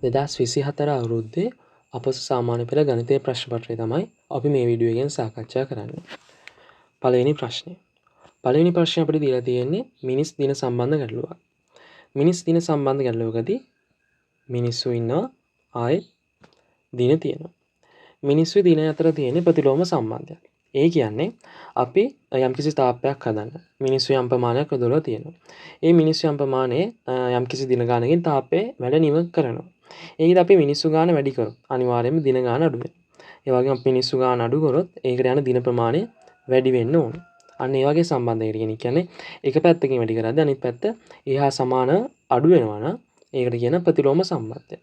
2024 අවුරුද්දේ අපොස සාමාන්‍ය පෙළ ගණිතයේ ප්‍රශ්න පත්‍රය තමයි අපි මේ වීඩියෝ එකෙන් සාකච්ඡා කරන්නේ. පළවෙනි ප්‍රශ්නය. පළවෙනි ප්‍රශ්නේ අපිට දීලා තියෙන්නේ මිනිස් දින සම්බන්ධ ගැටලුවක්. මිනිස් දින සම්බන්ධ ගැටලුවකදී මිනිස්සු ඉන්නවා ආයේ දින තියෙනවා. මිනිස්සු දින අතර තියෙන ප්‍රතිලෝම සම්බන්ධයක්. ඒ කියන්නේ අපි යම්කිසි තාපයක් හදන්න. මිනිස්සු යම් ප්‍රමාණයක් යොදවලා තියෙනවා. ඒ මිනිස්සු යම් ප්‍රමාණයේ යම්කිසි දින ගානකින් තාපේ වැඩ නිම කරනවා. ඒකද අපි මිනිස්සු ගාන වැඩි කරොත් අනිවාර්යයෙන්ම දින ගාන අඩු වෙනවා. ඒ වගේම අපි මිනිස්සු ගාන අඩු කරොත් ඒකට යන දින ප්‍රමාණය වැඩි වෙන්න ඕන. අන්න ඒ වගේ සම්බන්ධයකට කියන්නේ එක පැත්තකින් වැඩි කරද්දී අනිත් පැත්ත එහා සමාන අඩු වෙනවා නම් ඒකට කියන ප්‍රතිලෝම සම්බන්ධය.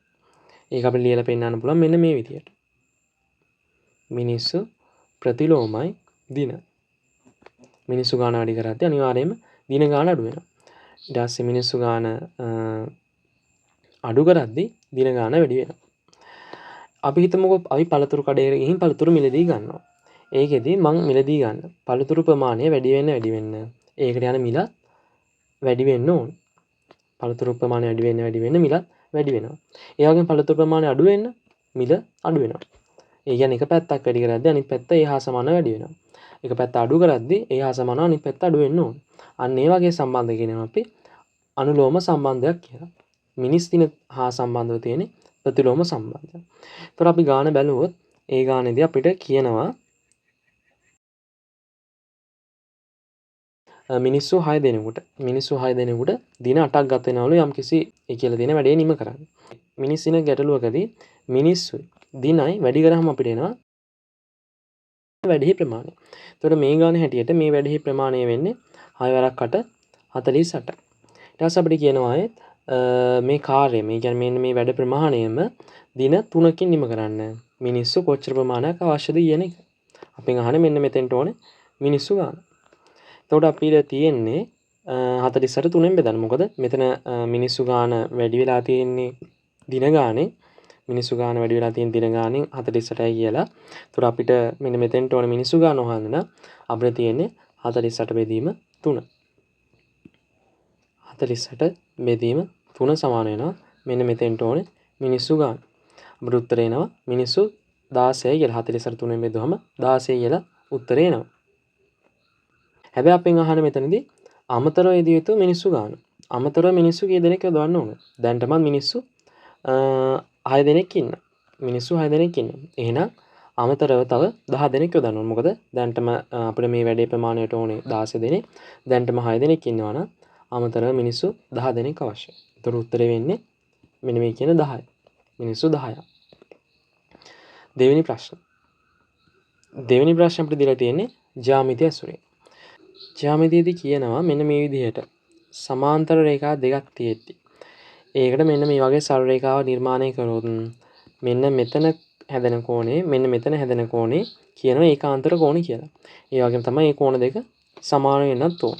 ඒක අපිට ලියලා පෙන්නන්න පුළුවන් මෙන්න මේ විදිහට. මිනිස්සු ප්‍රතිලෝමයි දින. මිනිස්සු ගාන වැඩි කරද්දී අනිවාර්යයෙන්ම දින ගාන අඩු වෙනවා. ඊට පස්සේ මිනිස්සු ගාන අඩු කරද්දී දින ගාන වැඩි වෙනවා. අපි හිතමුකෝ අපි පළතුරු කඩේට ගිහින් පළතුරු මිලදී ගන්නවා. ඒකෙදි මං මිලදී ගන්න පළතුරු ප්‍රමාණය වැඩි වෙන්න ඒකට යන මිල වැඩි වෙන්න ඕන. පළතුරු ප්‍රමාණය වැඩි වෙන්න මිල වැඩි වෙනවා. ඒ වගේම පළතුරු ප්‍රමාණය අඩු වෙන්න මිල අඩු වෙනවා. ඒ කියන්නේ එක පැත්තක් වැඩි කරද්දී අනිත් පැත්ත ඒ හා සමානව වැඩි වෙනවා. එක පැත්ත අඩු කරද්දී ඒ හා සමානව අනිත් පැත්ත අඩු වෙන්න ඕන. අන්න ඒ වගේ සම්බන්ධ කියනවා අපි අනුලෝම සම්බන්ධයක් කියලා. මිනිස් දින හා සම්බන්ධව තියෙන ප්‍රතිලෝම සම්බන්ධය. ඒතර අපි ගාන බැලුවොත් ඒ ගානේදී අපිට කියනවා මිනිස්සු 6 දෙනෙකුට දින 8ක් ගත වෙනවලු යම්කිසි ඒ කියලා තියෙන වැඩේ නිම කරන්න. මිනිස් දින ගැටලුවකදී මිනිස්සු දිනයි වැඩි කරාම අපිට එනවා වැඩි ප්‍රමාණය. ඒතර මේ ගාන හැටියට මේ වැඩි ප්‍රමාණය වෙන්නේ 6 වරක් 8 48. ඊට පස්සේ අපිට කියනවා මේ කාර්යය මේ කියන්නේ මෙන්න මේ වැඩ ප්‍රමාණයම දින 3කින් නිම කරන්න. මිනිස්සු කොච්චර ප්‍රමාණයක් අවශ්‍යද කියන එක. අපෙන් අහන්නේ මෙන්න මෙතෙන්ට ඕනේ මිනිස්සු ගාන. එතකොට අපිට තියෙන්නේ 48 3ෙන් බෙදන්න. මොකද මෙතන මිනිස්සු ගාන වැඩි වෙලා තියෙන්නේ දින ගානේ. මිනිස්සු ගාන වැඩි වෙලා තියෙන දින ගානෙන් 48යි කියලා. එතකොට අපිට මෙන්න මෙතෙන්ට ඕනේ මිනිස්සු ගාන හොයන්න නම් අපිට තියෙන්නේ 48 බෙදීම 3. 48 බෙදීම 3 සමාන වෙනවා මෙන්න මෙතෙන්ට ඕනේ මිනිස්සු ගාන. අපිට උත්තරේ එනවා මිනිස්සු 16යි කියලා. 48 3ෙන් බෙදුවම 16 කියලා උත්තරේ එනවා. හැබැයි අපෙන් අහන්නේ මෙතනදී අමතරව යෙදිය යුතු මිනිස්සු ගාන. අමතරව මිනිස්සු කී දෙනෙක් යොදවන්න ඕන? දැන්ටමත් මිනිස්සු 6 දෙනෙක් ඉන්න. මිනිස්සු 6 දෙනෙක් ඉන්න. එහෙනම් අමතරව තව 10 දෙනෙක් යොදන්න ඕන. මොකද දැන්ටම අපිට මේ වැඩේ ප්‍රමාණයට ඕනේ 16 දෙනෙක්. දැන්ටම 6 දෙනෙක් ඉන්නවා නම් අමතරව මිනිස්සු 10 දෙනෙක් අවශ්‍යයි. ඒතර උත්තරේ වෙන්නේ මෙන්න මේ කියන 10යි. මිනිස්සු 10ක්. දෙවෙනි ප්‍රශ්න. දෙවෙනි ප්‍රශ්නේ අපිට දීලා තියෙන්නේ ජ්‍යාමිතිය ඇසුරේ. ජ්‍යාමිතියේදී කියනවා මෙන්න මේ විදිහට සමාන්තර රේඛා දෙකක් තියෙද්දි ඒකට මෙන්න මේ වගේ සරල රේඛාවක් නිර්මාණය කරොත් මෙන්න මෙතන හැදෙන කෝණේ මෙන්න මෙතන හැදෙන කෝණේ කියනවා ඒකාන්තර කෝණ කියලා. ඒ වගේම තමයි මේ කෝණ දෙක සමාන වෙන්නත් ඕන.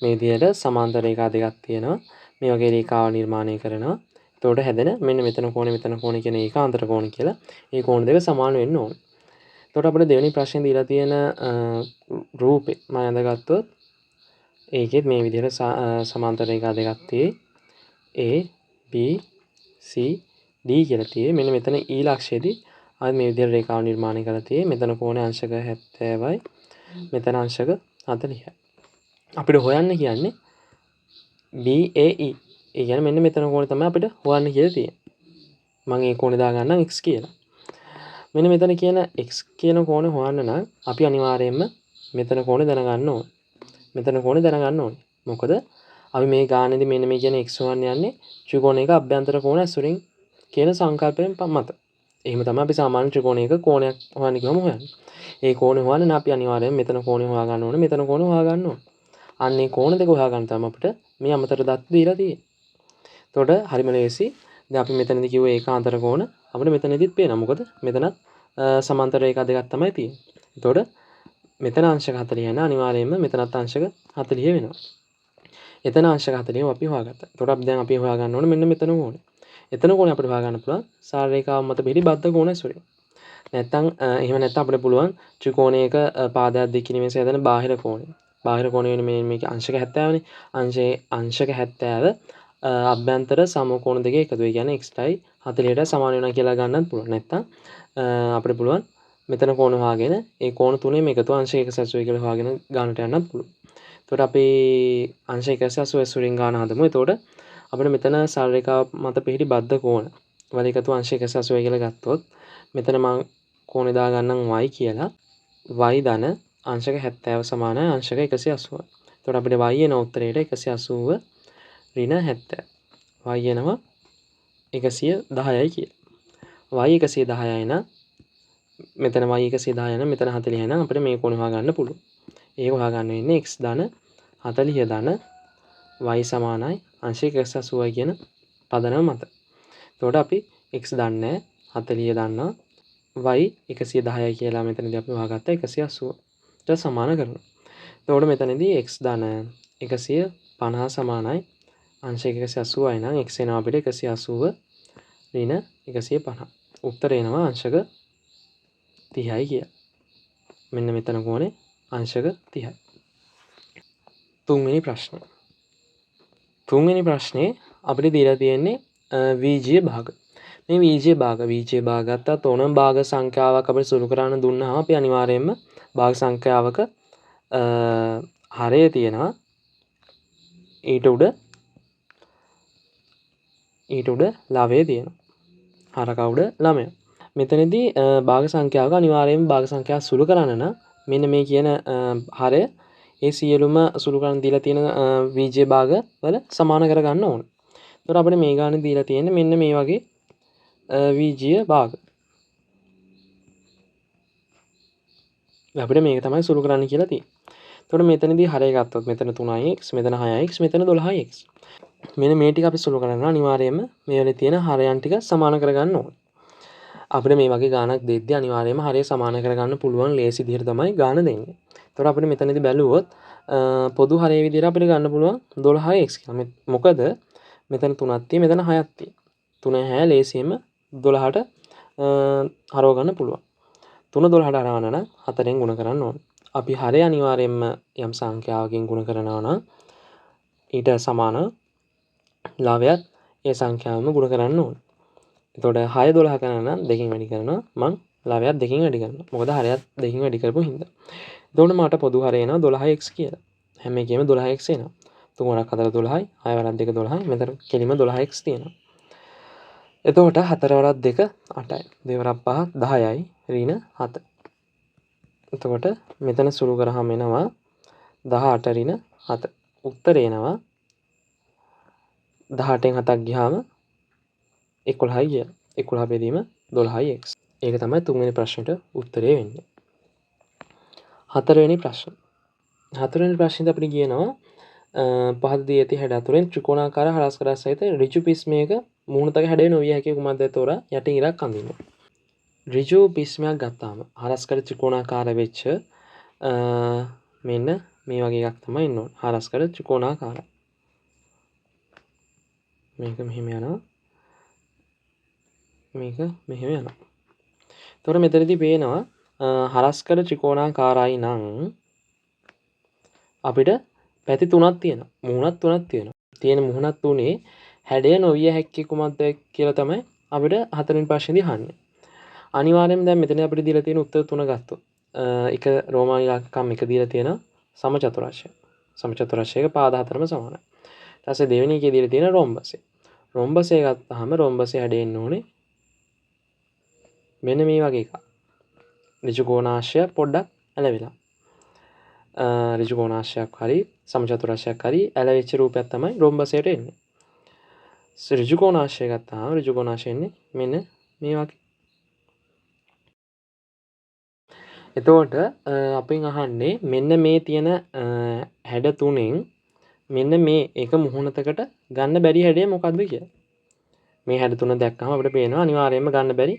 මේ විදිහට සමාන්තර රේඛා දෙකක් තියෙනවා. මේ වගේ රේඛාවක් නිර්මාණය කරනවා. එතකොට හැදෙන මෙන්න මෙතන කෝණේ කියන ඒකාන්තර කෝණ කියලා. ඒ කෝණ දෙක සමාන වෙන්න ඕන. එතකොට අපිට දෙවෙනි ප්‍රශ්නේ දීලා තියෙන රූපේ මම අඳගත්තොත් ඒකෙත් මේ විදිහට සමාන්තර රේඛා දෙකක් තියෙයි. A B C D කියලා තියෙයි. මෙන්න මෙතන E ලක්ෂයේදී ආයෙත් මේ විදිහට රේඛාව නිර්මාණය කරලා තියෙයි. මෙතන කෝණය අංශක 70යි. මෙතන අංශක 40යි. අපිට හොයන්න කියන්නේ BAE. ඒ කියන්නේ මෙන්න මෙතන කෝණය තමයි අපිට හොයන්න කියලා තියෙන්නේ. මම ඒ කෝණය දාගන්නම් x කියලා. මෙන්න මෙතන කියන x කියන කෝණය හොයන්න නම් අපි අනිවාර්යයෙන්ම මෙතන කෝණය දැනගන්න ඕනේ. මෙතන කෝණය දැනගන්න ඕනේ. මොකද අපි මේ ගානේදී මෙන්න මේ කියන x හොයන්න යන්නේ ත්‍රිකෝණයක අභ්‍යන්තර කෝණ ඇසුරින් කියන සංකල්පයෙන් මත. එහෙම තමයි අපි සාමාන්‍ය ත්‍රිකෝණයක කෝණයක් හොයන්න ගියම හොයන්නේ. ඒ කෝණය හොයන්න නම් අපි අනිවාර්යයෙන් මෙතන කෝණය හොයාගන්න ඕනේ. මෙතන කෝණය හොයාගන්න ඕනේ. අන්න ඒ කෝණ දෙක හොයාගන්න තමයි අපිට මේ අමතර දත් දීලා තියෙන්නේ. එතකොට හරිම ලේසි. දැන් අපි මෙතනදී කිව්ව ඒකාන්තර කෝණ අපිට මෙතනදිත් පේනවා. මොකද මෙතනත් සමාන්තර රේඛා දෙකක් තමයි තියෙන්නේ. එතකොට මෙතන අංශක 40 යන අනිවාර්යයෙන්ම මෙතනත් අංශක 40 වෙනවා. එතන අංශක 40 අපි හොයාගත්තා. එතකොට දැන් අපි හොයාගන්න ඕනේ මෙන්න මෙතන කෝණය. එතන කෝණය අපිට හොයාගන්න පුළුවන් සරල රේඛාව මත පිහිටි බද්ධ කෝණ ඇසුරෙන්. නැත්තම් එහෙම නැත්තම් අපිට පුළුවන් ත්‍රිකෝණයක පාදයක් දෙකකින් මේස හැදෙන බාහිර කෝණය. බාහිර කෝණය වෙන්නේ මේකේ අංශක 70නේ. අංශක 70 අභ්‍යන්තර සමකෝණ දෙක එකතු. ඒ කියන්නේ x යි 40ට සමාන වෙනවා කියලා ගන්නත් පුළුවන්. නැත්තම් අපිට පුළුවන් මෙතන කෝණ හොයාගෙන ඒ කෝණ තුනේම එකතු අංශ 180 කියලා හොයාගෙන ගන්නට යන්නත් පුළුවන්. එතකොට අපි අංශ 180 වලින් ගන්න හදමු. එතකොට අපිට මෙතන සරල රේඛාව මත පිහිටි බද්ධ කෝණ වල එකතු අංශ 180 කියලා ගත්තොත් මෙතන මම කෝණේ දා ගන්නම් y කියලා. y ධන අංශක 70 සමානයි අංශක 180. එතකොට අපිට y එන උත්තරේට 180 ඍණ 70. y එනවා 110යි කියලා. y 110යි නම් මෙතන y 110යි නම් මෙතන 40යි නම් අපිට මේ කෝණය හොයාගන්න පුළුවන්. ඒක හොයාගන්න වෙන්නේ x ධන 40 ධන y සමානයි අංශක 180යි කියන පදනම මත. එතකොට අපි x දන්නේ 40 දන්නවා y 110යි කියලා මෙතනදී අපි හොයාගත්තා 180ට සමාන කරනවා. එතකොට මෙතනදී x ධන 150 සමානයි අංශක 180යි නම් x එනවා අපිට 180 ඍණ 150. උත්තරය එනවා අංශක 30යි කියලා. මෙන්න මෙතන කෝණේ අංශක 30යි. තුන්වෙනි ප්‍රශ්නේ. තුන්වෙනි ප්‍රශ්නේ අපිට දීලා තියෙන්නේ VJ භාග. මේ VJ භාග ගත්තත් ඕනම භාග සංඛ්‍යාවක් අපිට සුළු කරන්න දුන්නාම අපි අනිවාර්යයෙන්ම භාග සංඛ්‍යාවක හරය තියෙනවා ඊට උඩ ලවය තියෙනවා. හරක උඩ ළමය. මෙතනදී භාග සංඛ්‍යාවක අනිවාර්යයෙන්ම භාග සංඛ්‍යාව සුළු කරන්න නම් මෙන්න මේ කියන හරය ඒ සියලුම සුළු කරන් දීලා තියෙන VJ භාග වල සමාන කරගන්න ඕන. එතකොට අපිට මේ ගානේ දීලා තියෙන්නේ මෙන්න මේ වගේ VJ භාග. අපිට මේක තමයි සුළු කරන්න කියලා තියෙන්නේ. එතකොට මෙතනදී හරය ගත්තොත් මෙතන 3x, මෙතන 6x, මෙතන 12x. මෙන්න මේ ටික අපි සුළු කරනවා අනිවාර්යයෙන්ම මේ වල තියෙන හරයන් ටික සමාන කරගන්න ඕන. අපිට මේ වගේ ගානක් දෙද්දී අනිවාර්යයෙන්ම හරය සමාන කරගන්න පුළුවන් ලේසි විදිහට තමයි ගාන දෙන්නේ. එතකොට අපිට මෙතනදී බැලුවොත් පොදු හරය විදිහට අපිට ගන්න පුළුවන් 12x කියලා. මොකද මෙතන 3ක් තියෙයි මෙතන 6ක් තියෙයි. 3 6 ලේසියෙන්ම 12ට හරව ගන්න පුළුවන්. 3 12ට හරවන්න නම් 4ෙන් ගුණ කරන්න ඕන. අපි හරය අනිවාර්යයෙන්ම යම් සංඛ්‍යාවකින් ගුණ කරනවා නම් ඊට සමාන ලාභයත් ඒ සංඛ්‍යාවම ගුණ කරන්න ඕන. එතකොට 6 12 කරනවා නම් 2කින් වැඩි කරනවා මං ලාභයත් 2කින් වැඩි කරනවා. මොකද හරයත් 2කින් වැඩි කරපු හින්දා. එතකොට මට පොදු හරය එනවා 12x කියලා. හැම එකෙම 12x එනවා. 3 වරක් 4 12යි, 6 වරක් 2 12යි. මෙතන කෙලිම 12x තියෙනවා. එතකොට 4 වරක් 2 8යි. 2 වරක් 5 10යි ඍණ 7. එතකොට මෙතන සුළු කරාම එනවා 18 ඍණ 7. උත්තරේ එනවා 18න් 7ක් ගියාම 11යි කියලා. 11 බෙදීම 12යි x. ඒක තමයි තුන්වෙනි ප්‍රශ්නෙට උත්තරේ වෙන්නේ. හතරවෙනි ප්‍රශ්න. හතරවෙනි ප්‍රශ්නෙත් අපිට කියනවා පහත දී ඇති හැඩ අතුරෙන් ත්‍රිකෝණාකාර හරස්කඩක් සහිත ඍජු පිස්මයක මුහුණතක හැඩය නොවිය හැකි කුමක්ද තෝරා යටින් ඉරක් අඳින්න. ඍජු පිස්මයක් ගත්තාම හරස්කඩ ත්‍රිකෝණාකාර වෙච්ච මෙන්න මේ වගේ එකක් තමයි ඉන්න ඕන. හරස්කඩ ත්‍රිකෝණාකාරයි. මේක මෙහෙම යනවා. මේක මෙහෙම යනවා. එතකොට මෙතනදී පේනවා හරස්කඩ ත්‍රිකෝණාකාරයි නම් අපිට පැති තුනක් තියෙනවා. මුහුණක් තුනක් තියෙනවා. තියෙන මුහුණක් තුනේ හැඩය නොවිය හැක්කේ කුමක්ද කියලා තමයි අපිට හතරවෙනි ප්‍රශ්නේදී අහන්නේ. අනිවාර්යයෙන්ම දැන් මෙතන අපිට දීලා තියෙන උත්තර තුන ගත්තොත් එක රෝමානි ඉලක්කම් එක දීලා තියෙනවා සමචතුරස්‍රය. සමචතුරස්‍රයක පාද හතරම සමානයි. ඊට පස්සේ දෙවෙනි එකේ දීලා තියෙන රොම්බසය. රොම්බසය ගත්තාම රොම්බසය හැඩය එන්න ඕනේ මෙන්න මේ වගේ එකක්. ඍජු කෝණාශ්‍රය පොඩ්ඩක් ඇලවිලා. ඍජු කෝණාශ්‍රයක් හරි සමචතුරස්‍රයක් හරි ඇලවිච්ච රූපයක් තමයි රොම්බසයට එන්නේ. ඍජු කෝණාශ්‍රය ගත්තාම ඍජු කෝණාශ්‍රය එන්නේ මෙන්න මේ වගේ. එතකොට අපෙන් අහන්නේ මෙන්න මේ තියෙන හැඩ තුනෙන් මෙන්න මේ එක මුහුණතකට ගන්න බැරි හැඩය මොකක්ද කියලා. මේ හැඩ තුන දැක්කම අපිට පේනවා අනිවාර්යයෙන්ම ගන්න බැරි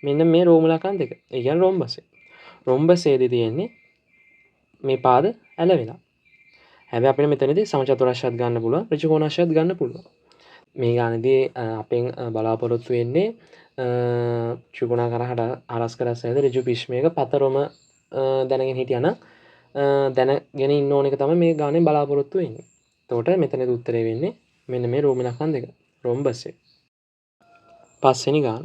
මෙන්න මේ රෝමුලකන් දෙක. ඒ කියන්නේ රොම්බසය. රොම්බසයේදී තියෙන්නේ මේ පාද ඇලවෙලා. හැබැයි අපිට මෙතනදී සමචතුරස්‍රයත් ගන්න පුළුවන්, ඍජු කෝණාශ්‍රයත් ගන්න පුළුවන්. මේ ගානදී අපෙන් බලාපොරොත්තු වෙන්නේ ත්‍රිකෝණාකාර හරස්කඩක් සහිත ඍජු පිස්මයක පතරොම දැනගෙන හිටියනම් දැනගෙන ඉන්න ඕන එක තමයි මේ ගානේ බලාපොරොත්තු වෙන්නේ. එතකොට මෙතනදී උත්තරේ වෙන්නේ මෙන්න මේ රෝම ඉලක්කම් දෙක. රොම්බස් එක. පස්වෙනි ගාන.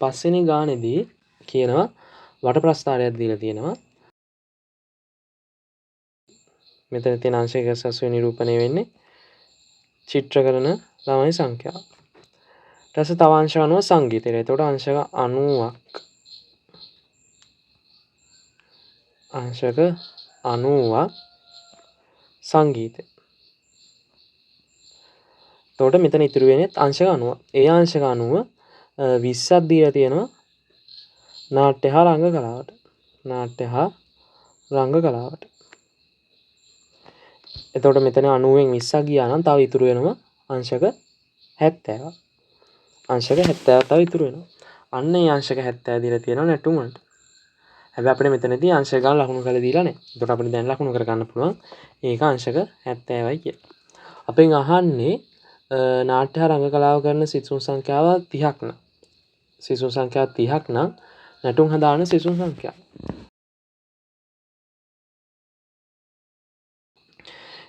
පස්වෙනි ගානේදී කියනවා වට ප්‍රස්ථාරයක් දීලා තියෙනවා. මෙතන තියෙන අංශ 180 නිරූපණය වෙන්නේ චිත්‍ර කරන ළමයි සංඛ්‍යාව. ඊට පස්සේ තව අංශ 90 සංගීතය. එතකොට අංශක 90ක් අංශක 90ක් සංගීතය. එතකොට මෙතන ඉතුරු වෙන්නේ අංශක 90. ඒ අංශක 90 20ක් දීලා තියෙනවා නාට්‍ය හා රංග කලාවට. නාට්‍ය හා රංග කලාවට. එතකොට මෙතන 90න් 20ක් ගියා නම් තව ඉතුරු වෙනවා අංශක 70ක්. අංශක 70ක් තව ඉතුරු වෙනවා. අන්න ඒ අංශක 70 දීලා තියෙනවා නැටුම් වලට. හැබැයි අපිට මෙතනදී අංශක ගන්න ලකුණු කරලා දීලා නැහැ. එතකොට අපිට දැන් ලකුණු කර ගන්න පුළුවන් ඒක අංශක 70යි කියලා. අපෙන් අහන්නේ නාට්‍ය හා රංග කලාව කරන සිසුන් සංඛ්‍යාව 30ක් නම්. සිසුන් සංඛ්‍යාව 30ක් නම් නැටුම් හදාන සිසුන් සංඛ්‍යාව.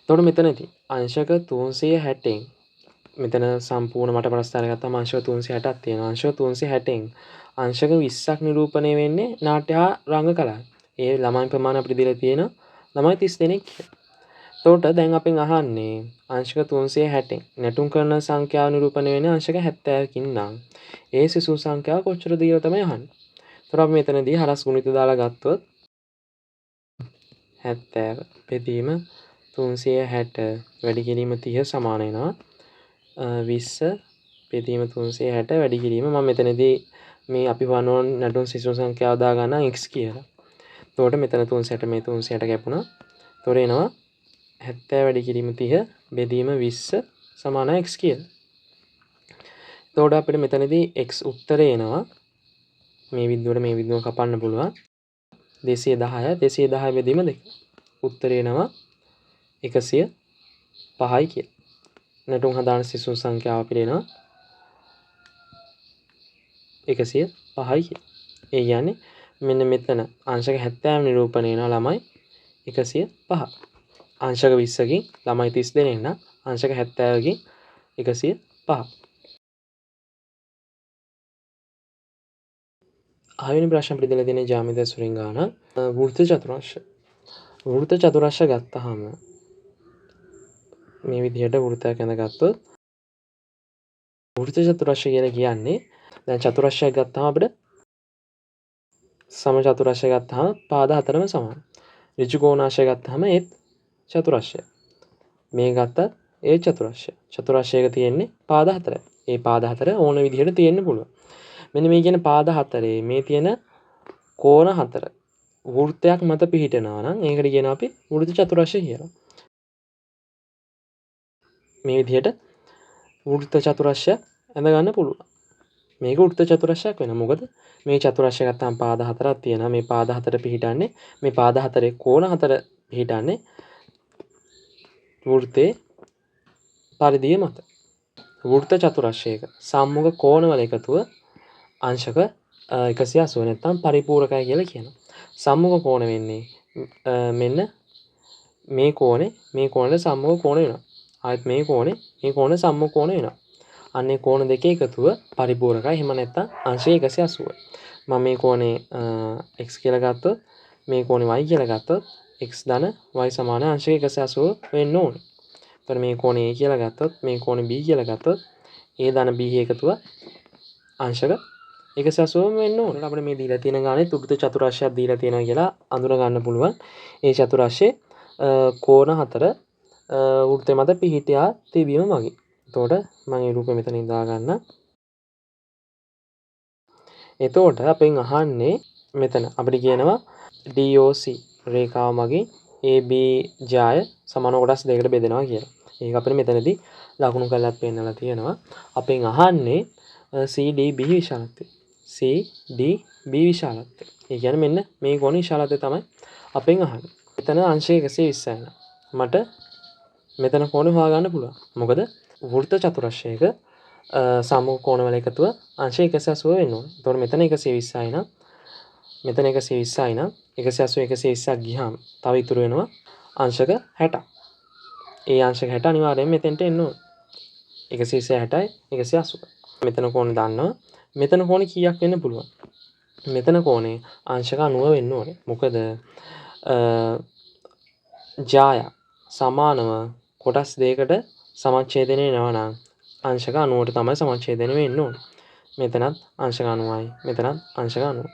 එතකොට මෙතනදී අංශක 360න් මෙතන සම්පූර්ණ මට ප්‍රස්ථාරය ගත්තාම අංශක 360ක් තියෙනවා. අංශක 360න් අංශක 20ක් නිරූපණය වෙන්නේ නාට්‍ය හා රංග කලාව. ඒ ළමයි ප්‍රමාණය අපිට දීලා තියෙනවා ළමයි 30 දෙනෙක් කියලා. එතකොට දැන් අපෙන් අහන්නේ අංශක 360න් නැටුම් කරන සංඛ්‍යාව නිරූපණය වෙන්නේ අංශක 70කින් නම් ඒ සිසු සංඛ්‍යාව කොච්චරද කියලා තමයි අහන්නේ. එතකොට අපි මෙතනදී හරස් ගුණිත දාලා ගත්තොත් 70 බෙදීම 360 වැඩි කිරීම 30 සමාන වෙනවා 20 බෙදීම 360 වැඩි කිරීම මම මෙතනදී මේ අපි වනෝන් නැටුම් සිසු සංඛ්‍යාව දාගන්න x කියලා. එතකොට මෙතන 360 මේ 360 කැපුණා. එතකොට එනවා 70 වැඩි කිරීම 30 බෙදීම 20 සමාන x කියලා. එතකොට අපිට මෙතනදී x උත්තරේ එනවා මේ විදිහට කපන්න පුළුවන් 210 210 බෙදීම 2. උත්තරේ එනවා 105යි කියලා. නැටුම් හදාන සිසු සංඛ්‍යාව අපිට එනවා 105යි කියලා. ඒ කියන්නේ මෙන්න මෙතන අංශක 70 නිරූපණය වෙන ළමයි 105. අංශක 20කින් ළමයි 30 දෙනෙක් නම් අංශක 70කින් 105. ආයෙත් ප්‍රශ්න අපිට දෙලා තියෙන ජ්‍යාමිති ඇසුරින් ගන්න වෘත්ත චතුරස්‍ර. වෘත්ත චතුරස්‍ර ගත්තාම මේ විදිහට වෘත්තයක් ඇඳගත්තොත් වෘත්ත චතුරස්‍ර කියලා කියන්නේ දැන් චතුරස්‍රයක් ගත්තාම අපිට සම චතුරස්‍රය ගත්තාම පාද හතරම සමානයි. ඍජු කෝණාශ්‍රය ගත්තාම ඒත් චතුරස්‍රය. මේ ගත්තත් ඒ චතුරස්‍රය. චතුරස්‍රයක තියෙන්නේ පාද හතරයි. ඒ පාද හතර ඕන විදිහට තියෙන්න පුළුවන්. මෙන්න මේ කියන පාද හතරේ මේ තියෙන කෝණ හතර වෘත්තයක් මත පිහිටනවා නම් ඒකට කියනවා අපි වෘත්ත චතුරස්‍රය කියලා. මේ විදිහට වෘත්ත චතුරස්‍රයක් ඇඳ ගන්න පුළුවන්. මේක වෘත්ත චතුරස්‍රයක් වෙනවා. මොකද මේ චතුරස්‍රය ගත්තාම පාද හතරක් තියෙනවා. මේ පාද හතර පිහිටන්නේ මේ පාද හතරේ කෝණ හතර පිහිටන්නේ වෘත්තේ පරිධිය මත. වෘත්ත චතුරස්‍රයක සම්මුඛ කෝණවල එකතුව අංශක 180 නැත්නම් පරිපූර්ණකයි කියලා කියනවා. සම්මුඛ කෝණ වෙන්නේ මෙන්න මේ කෝණයට සම්මුඛ කෝණ වෙනවා. ආයෙත් මේ කෝණ සම්මුඛ කෝණ වෙනවා. අන්නේ කෝණ දෙකේ එකතුව පරිපූර්ණකයි. එහෙම නැත්නම් අංශය 180. මම මේ කෝණේ x කියලා ගත්තොත් මේ කෝණේ y කියලා ගත්තොත් x ධන y සමාන අංශක 180 වෙන්න ඕනේ. එතකොට මේ කෝණේ a කියලා ගත්තොත් මේ කෝණේ b කියලා ගත්තොත් a ධන b එකතුව අංශක 180 වෙන්න ඕනේ. අපිට මේ දීලා තියෙන ගානේ වෘත්ත චතුරස්‍රයක් දීලා තියෙනවා කියලා අඳුර ගන්න පුළුවන්. ඒ චතුරස්‍රයේ කෝණ හතර වෘත්තය මත පිහිටියා තිබීම මගින්. එතකොට මම මේ රූපය මෙතනින් දාගන්න. එතකොට අපෙන් අහන්නේ මෙතන අපිට කියනවා DOC රේඛාව මගින් AB ජාය සමාන කොටස් දෙකකට බෙදෙනවා කියලා. ඒක අපිට මෙතනදී ලකුණු කරලා පෙන්නලා තියෙනවා. අපෙන් අහන්නේ CDB විශාලත්වය. CDB විශාලත්වය. ඒ කියන්නේ මෙන්න මේ කෝණ විශාලත්වය තමයි අපෙන් අහන්නේ. මෙතන අංශය 120යි. මට මෙතන කෝණය හොයාගන්න පුළුවන්. මොකද වෘත්ත චතුරස්‍රයක සම්මුඛ කෝණවල එකතුව අංශය 180 වෙන්න ඕනේ. එතකොට මෙතන 120යි නම් මෙතන 120යි නම් 180 120ක් ගියාම තව ඉතුරු වෙනවා අංශක 60ක්. ඒ අංශක 60 අනිවාර්යයෙන් මෙතෙන්ට එන්න ඕන. 160යි 180. මෙතන කෝණ දාන්නවා. මෙතන කෝණේ කීයක් වෙන්න පුළුවන්? මෙතන කෝණේ අංශක 90 වෙන්න ඕනේ. මොකද ජාය සමානව කොටස් දෙකකට සමච්ඡේදනය වෙනවා නම් අංශක 90ට තමයි සමච්ඡේදනය වෙන්න ඕනේ. මෙතනත් අංශක 90යි මෙතනත් අංශක 90.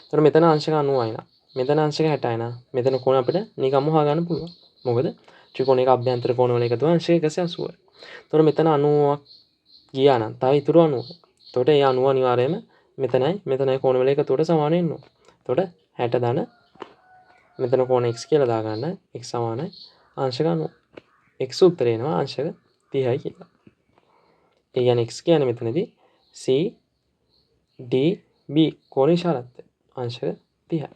එතකොට මෙතන අංශක 90යි නා. මෙතන අංශක 60යි නා. මෙතන කෝණ අපිට නිකම්ම හොයාගන්න පුළුවන්. මොකද ත්‍රිකෝණයක අභ්‍යන්තර කෝණ වල එකතුව අංශක 180යි. එතකොට මෙතන 90ක් ගියා නම් තව ඉතුරු 90. එතකොට ඒ 90 අනිවාර්යයෙන්ම මෙතනයි කෝණ වල එකතුවට සමාන වෙන්න ඕනේ. එතකොට 60 ධන මෙතන කෝණ x කියලා දාගන්න. x සමානයි අංශක 90. x උත්තරේ එනවා අංශක 30යි කියලා. ඒ කියන්නේ x කියන්නේ මෙතනදී C D B කෝණ ඉෂාරාත්ය අංශක 30යි.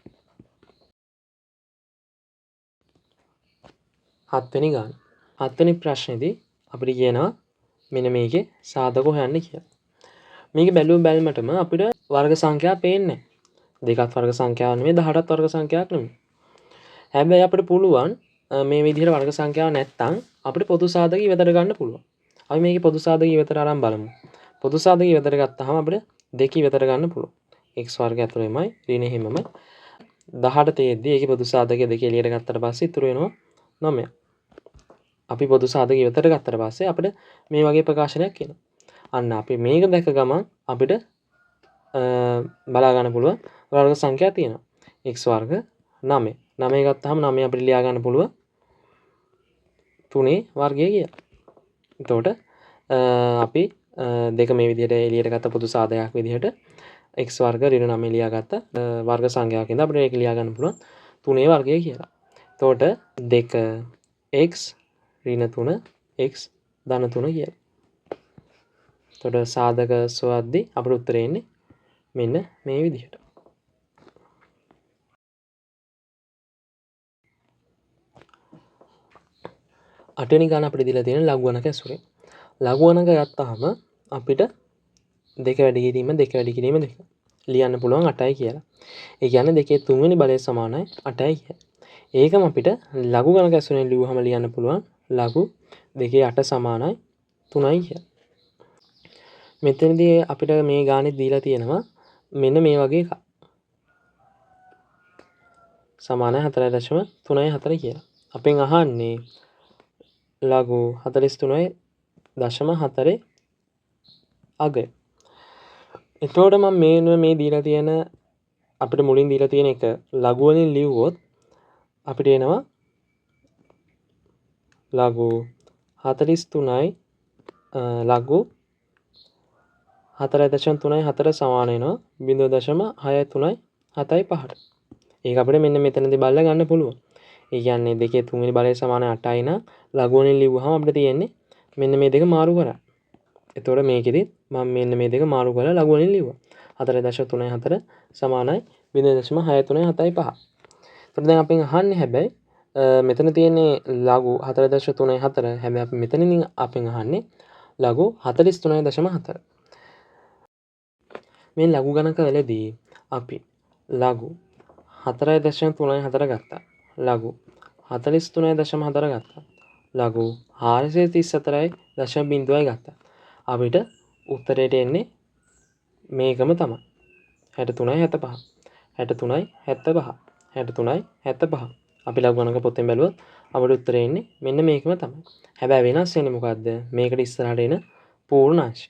7 වෙනි ගාන. 7 වෙනි ප්‍රශ්නේදී අපිට කියනවා මෙන්න මේකේ සාධක හොයන්න කියලා. මේක බැලුවම අපිට වර්ග සංඛ්‍යා පේන්නේ නැහැ. දෙකත් වර්ග සංඛ්‍යාවක් නෙමෙයි 18ත් වර්ග සංඛ්‍යාවක් නෙමෙයි. හැබැයි අපිට පුළුවන් මේ විදිහට වර්ග සංඛ්‍යාවක් නැත්තම් අපිට පොදු සාධක ඉවතට ගන්න පුළුවන්. අපි මේකේ පොදු සාධක ඉවතට අරන් බලමු. පොදු සාධක ඉවතට ගත්තාම අපිට දෙක ඉවතට ගන්න පුළුවන්. x වර්ගය ඇතුළෙමයි ඍණ හිමමයි 18 තියෙද්දි ඒකේ පොදු සාධක දෙක එළියට ගත්තට පස්සේ ඉතුරු වෙනවා 9. අපි පොදු සාධක ඉවතට ගත්තට පස්සේ අපිට මේ වගේ ප්‍රකාශනයක් එනවා. අන්න අපි මේක දැක ගමන් අපිට බලා ගන්න පුළුවන් වර්ග සංඛ්‍යා තියෙනවා. x වර්ග 9. 9 ගත්තාම 9 අපිට ලියා ගන්න පුළුවන් 3 වර්ගය කියලා. එතකොට අපි දෙක මේ විදිහට එළියට ගත්ත පොදු සාධකයක් විදිහට x වර්ග ඍණ 9 ලියා ගත්ත වර්ග සංඛ්‍යාවක් ඉඳන් අපිට ඒක ලියා ගන්න පුළුවන් 3 වර්ගය කියලා. එතකොට 2x ඍණ 3 x ධන 3 කියලා. එතකොට සාධක සොයද්දී අපිට උත්තරේ එන්නේ මෙන්න මේ විදිහට. 8 වෙනි ගාන අපිට දීලා තියෙන ලඝු ගණක ඇසුරේ. ලඝු ගණක ගත්තාම අපිට දෙක වැඩි කිරීම දෙක ලියන්න පුළුවන් 8යි කියලා. ඒ කියන්නේ දෙකේ තුන්වෙනි බලය සමානයි 8යි කියලා. ඒකම අපිට ලඝු ගණක ඇසුරෙන් ලියුවහම ලියන්න පුළුවන් ලඝු දෙකේ 8 සමානයි 3යි කියලා. මෙතනදී අපිට මේ ගානේ දීලා තියෙනවා මෙන්න මේ වගේ එකක්. සමානයි 4.34 කියලා. අපෙන් අහන්නේ ලඝු 43.4 අගය. එතකොට මම මේ දීලා තියෙන අපිට මුලින් දීලා තියෙන එක ලඝු වලින් ලිව්වොත් අපිට එනවා ලඝු 43යි ලඝු 4.34 සමාන වෙනවා 0.637.5ට. ඒක අපිට මෙන්න මෙතනදී බලලා ගන්න පුළුවන්. ඒ කියන්නේ දෙකේ තුන්වෙනි බලය සමාන 8යි නම් ලඝු වලින් ලිව්වහම අපිට තියෙන්නේ මෙන්න මේ දෙක මාරු කරා. එතකොට මේකෙදි මම මෙන්න මේ දෙක මාරු කරලා ලඝු වලින් ලිව්වා. 4.34 සමානයි 0.637.5. එතකොට දැන් අපෙන් අහන්නේ හැබැයි මෙතන තියෙන්නේ ලඝු 4.34 හැබැයි අපි මෙතනින් අපෙන් අහන්නේ ලඝු 43.4. මේ ලඝු ගණක වලදී අපි ලඝු 4.34 ගත්තා. ලඝු 43.4 ගත්තා. ලඝු 434.0යි ගත්තා. අපිට උත්තරයට එන්නේ මේකම තමයි. 63.75. 63.75. 63.75. අපි ලඝු ගණක පොතෙන් බැලුවොත් අපිට උත්තරේ එන්නේ මෙන්න මේකම තමයි. හැබැයි වෙනස් වෙන්නේ මොකද්ද? මේකට ඉස්සරහට එන පූර්ණාංශ.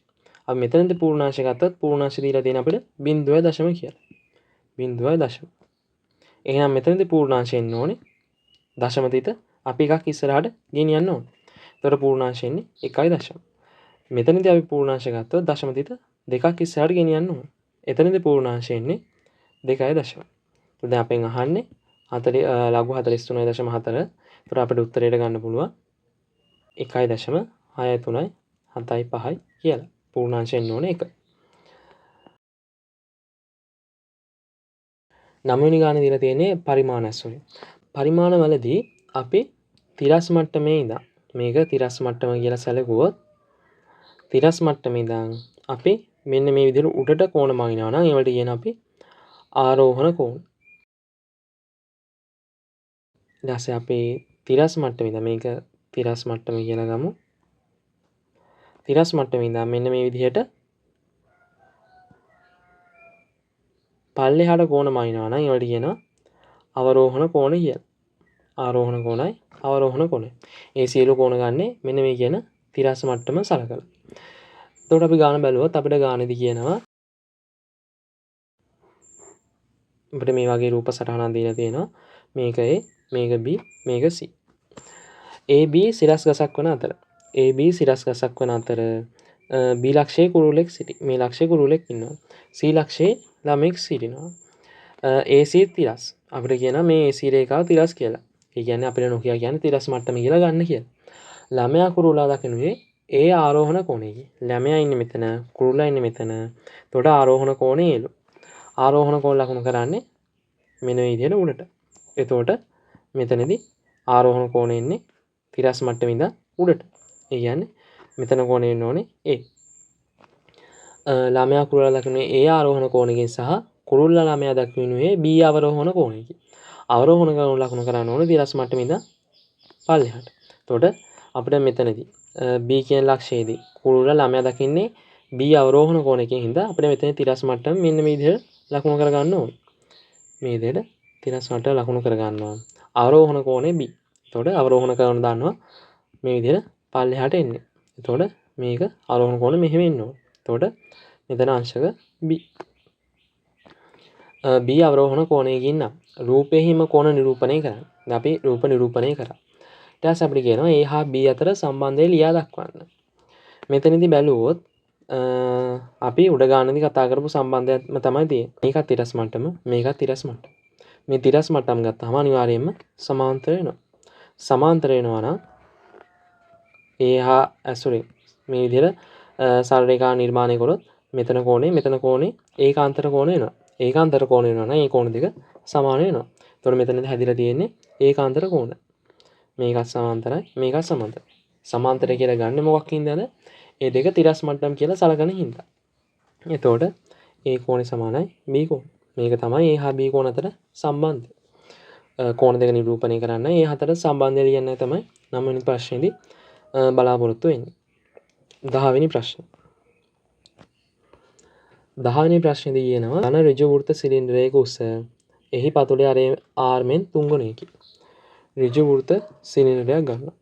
අපි මෙතනදී පූර්ණාංශ ගත්තොත් පූර්ණාංශ දීලා තියෙන අපිට 0.0 කියලා. 0.0. එහෙනම් මෙතනදී පූර්ණාංශ එන්න ඕනේ. දශම තිත අපි එකක් ඉස්සරහට ගෙනියන්න ඕනේ. එතකොට පූර්ණාංශ එන්නේ 1.0. මෙතනදී අපි පූර්ණාංශ ගත්තොත් දශම තිත දෙකක් ඉස්සරහට ගෙනියන්න ඕනේ. එතනදී පූර්ණාංශ එන්නේ 2.0. දැන් අපෙන් අහන්නේ ලඝු 43.4. එතකොට අපිට උත්තරයට ගන්න පුළුවන් 1.637.5යි කියලා. පූර්ණාංශ එන්න ඕනේ 1. 9 වෙනි ගානේ දීලා තියෙන්නේ පරිමාණ ඇසුරේ. පරිමාණ වලදී අපි තිරස් මට්ටමේ ඉඳන් මේක තිරස් මට්ටම කියලා සැලකුවොත් තිරස් මට්ටමේ ඉඳන් අපි මෙන්න මේ විදිහට උඩට කෝණ මගිනවා නම් ඒවට කියන අපි ආරෝහණ කෝණ. ඊට පස්සේ අපි තිරස් මට්ටමේ ඉඳන් මේක තිරස් මට්ටම කියලා ගමු. තිරස් මට්ටමේ ඉඳන් මෙන්න මේ විදිහට පල්ලෙහාට කෝණ මනිනවා නම් ඒවට කියනවා අවරෝහණ කෝණ කියලා. ආරෝහණ කෝණයි අවරෝහණ කෝණයි. ඒ සියලු කෝණ ගන්නෙ මෙන්න මේ කියන තිරස් මට්ටම සලකලා. එතකොට අපි ගාන බැලුවොත් අපිට ගානේදී කියනවා අපිට මේ වගේ රූප සටහනක් දීලා තියෙනවා. මේක A, මේක B, මේක C. AB සිරස් ගසක් වන අතර AB සිරස් ගසක් වන අතර B ලක්ෂයේ කුරුල්ලෙක් සිටි. මේ ලක්ෂයේ කුරුල්ලෙක් ඉන්නවා. C ලක්ෂයේ ළමෙක් සිටිනවා. AC තිරස්. අපිට කියනවා මේ AC රේඛාව තිරස් කියලා. ඒ කියන්නේ අපිට නොකිය කියන්නේ තිරස් මට්ටම කියලා ගන්න කියලා. ළමයා කුරුල්ලා දකිනුයේ A ආරෝහණ කෝණයයි. ළමයා ඉන්නේ මෙතන, කුරුල්ලා ඉන්නේ මෙතන. එතකොට ආරෝහණ කෝණය ඒලු. ආරෝහණ කෝණ ලකුණු කරන්නේ මෙන්න මේ විදිහට උඩට. එතකොට මෙතනදී ආරෝහණ කෝණය ඉන්නේ තිරස් මට්ටමේ ඉඳන් උඩට. ඒ කියන්නේ මෙතන කෝණය වෙන්න ඕනේ A. ළමයා කුරුල්ලා දකින්නේ A ආරෝහණ කෝණයකින් සහ කුරුල්ලා ළමයා දකින්නේ B අවරෝහණ කෝණයකින්. අවරෝහණ කෝණ ලකුණු කරන්න ඕනේ තිරස් මට්ටමේ ඉඳන් පල්ලෙහාට. එතකොට අපිට මෙතනදී B කියන ලක්ෂයේදී කුරුල්ලා ළමයා දකින්නේ B අවරෝහණ කෝණයකින් හින්දා අපිට මෙතන තිරස් මට්ටම මෙන්න මේ විදිහට ලකුණු කර ගන්න ඕනේ. මේ විදිහට තිරස් මට්ටම ලකුණු කර ගන්නවා. ආරෝහණ කෝණය B. එතකොට අවරෝහණ කෝණ දානවා මේ විදිහට පල්ලෙහාට එන්නේ. එතකොට මේක ආරෝහණ කෝණ මෙහෙම එන්න ඕනේ. එතකොට මෙතන අංශක B. B අවරෝහණ කෝණයකින් නම් රූපෙහිම කෝණ නිරූපණය කරන්න. දැන් අපි රූප නිරූපණය කරා. ඊට පස්සේ අපිට කියනවා A හා B අතර සම්බන්ධය ලියා දක්වන්න. මෙතනදී බැලුවොත් අපි උඩ ගානේදී කතා කරපු සම්බන්ධයක්ම තමයි තියෙන්නේ. මේකත් තිරස් මට්ටම, මේකත් තිරස් මට්ටම. මේ තිරස් මට්ටම් ගත්තාම අනිවාර්යයෙන්ම සමාන්තර වෙනවා. සමාන්තර වෙනවා නම් A හා මේ විදිහට සරල රේඛා නිර්මාණය කරොත් මෙතන කෝණේ ඒකාන්තර කෝණ වෙනවා. ඒකාන්තර කෝණ වෙනවා නම් ඒ කෝණ දෙක සමාන වෙනවා. එතකොට මෙතනදී හැදිලා තියෙන්නේ ඒකාන්තර කෝණ. මේකත් සමාන්තරයි, මේකත් සමාන්තරයි. සමාන්තරය කියලා ගන්න මොකක් හින්දාද? ඒ දෙක තිරස් මට්ටම් කියලා සලකන හින්දා. එතකොට ඒ කෝණේ සමානයි B කෝණ. මේක තමයි A හා B කෝණ අතර සම්බන්ධය. කෝණ දෙක නිරූපණය කරන්න ඒ හතර සම්බන්ධය ලියන්න තමයි 9 වෙනි ප්‍රශ්නේදී බලාපොරොත්තු වෙන්නේ. 10 වෙනි ප්‍රශ්න. 10 වෙනි ප්‍රශ්නේදී කියනවා ඝන ඍජු වෘත්ත සිලින්ඩරයක උස එහි පතුලේ R මෙන් 3 ගුණයකි. ඍජු වෘත්ත සිලින්ඩරයක් ගන්නවා.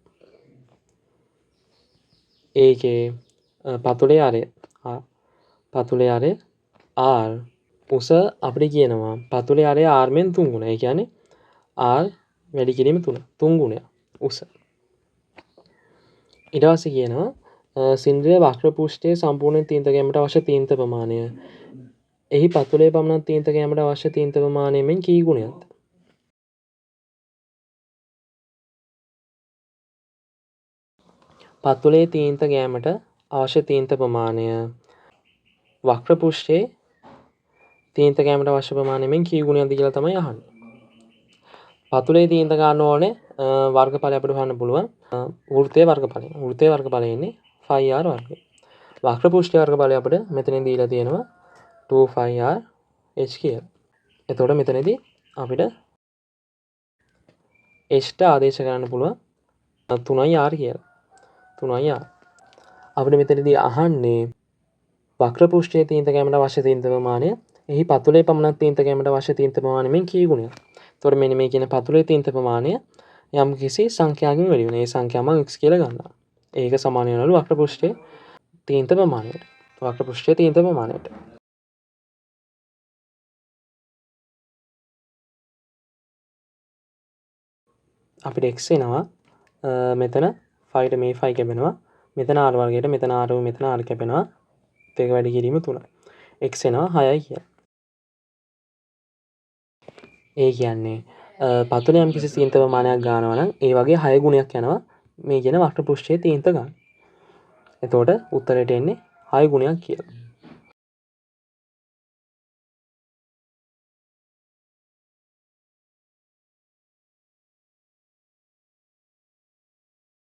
ඒකේ පතුලේ ආරය R උස අපිට කියනවා පතුලේ ආරය R මෙන් 3 ගුණය. ඒ කියන්නේ R වැඩි කිරීම 3 ගුණයක් උස. ඊට පස්සේ කියනවා සිලින්ඩරයේ වක්‍ර පෘෂ්ඨයේ සම්පූර්ණ තීන්ත ගැනීමට අවශ්‍ය තීන්ත ප්‍රමාණය. එහි පතුලේ පමණක් තීන්ත ගැනීමට අවශ්‍ය තීන්ත ප්‍රමාණය මෙන් කී ගුණයක්ද? පතුලේ තීන්ත ගැනීමට අවශ්‍ය තීන්ත ප්‍රමාණය වක්‍ර පෘෂ්ඨයේ තීන්ත ගැනීමට අවශ්‍ය ප්‍රමාණය මෙන් කී ගුණයක්ද කියලා තමයි අහන්නේ. පතුලේ තීන්ත ගන්න ඕනේ වර්ගඵලය අපිට හොයන්න පුළුවන්. වෘත්තයේ වර්ගඵලය. වෘත්තයේ වර්ගඵලය ඉන්නේ 5r වර්ගය. වක්‍ර පෘෂ්ඨයේ වර්ගඵලය අපිට මෙතනින් දීලා තියෙනවා 2πr h කියලා. එතකොට මෙතනදී අපිට h ට ආදේශ කරන්න පුළුවන් 3r කියලා. 3r. අපිට මෙතනදී අහන්නේ වක්‍ර පෘෂ්ඨයේ තීන්ත ගැනීමට අවශ්‍ය තීන්ත ප්‍රමාණය එහි පතුලේ පමණක් තීන්ත ගැනීමට අවශ්‍ය තීන්ත ප්‍රමාණය මෙන් කී ගුණයක්? එතකොට මෙන්න මේ කියන පතුලේ තීන්ත ප්‍රමාණය යම් කිසි සංඛ්‍යාවකින් වැඩි වෙනවා. ඒ සංඛ්‍යාව මම x කියලා ගන්නවා. ඒක සමාන වෙනවලු වක්‍ර පෘෂ්ඨයේ තීන්ත ප්‍රමාණයට. වක්‍ර පෘෂ්ඨයේ තීන්ත ප්‍රමාණයට. අපිට x එනවා මෙතන 5ට මේ 5 කැපෙනවා. මෙතන r වර්ගයට මෙතන r මෙතන r කැපෙනවා. ඒක වැඩි කිරීම 3යි. x එනවා 6යි කියලා. ඒ කියන්නේ පතුලේ යම් කිසි තීන්ත ප්‍රමාණයක් ගන්නවා නම් ඒ වගේ 6 ගුණයක් යනවා මේ කියන වක්‍ර පෘෂ්ඨයේ තීන්ත ගන්න. එතකොට උත්තරයට එන්නේ 6 ගුණයක් කියලා.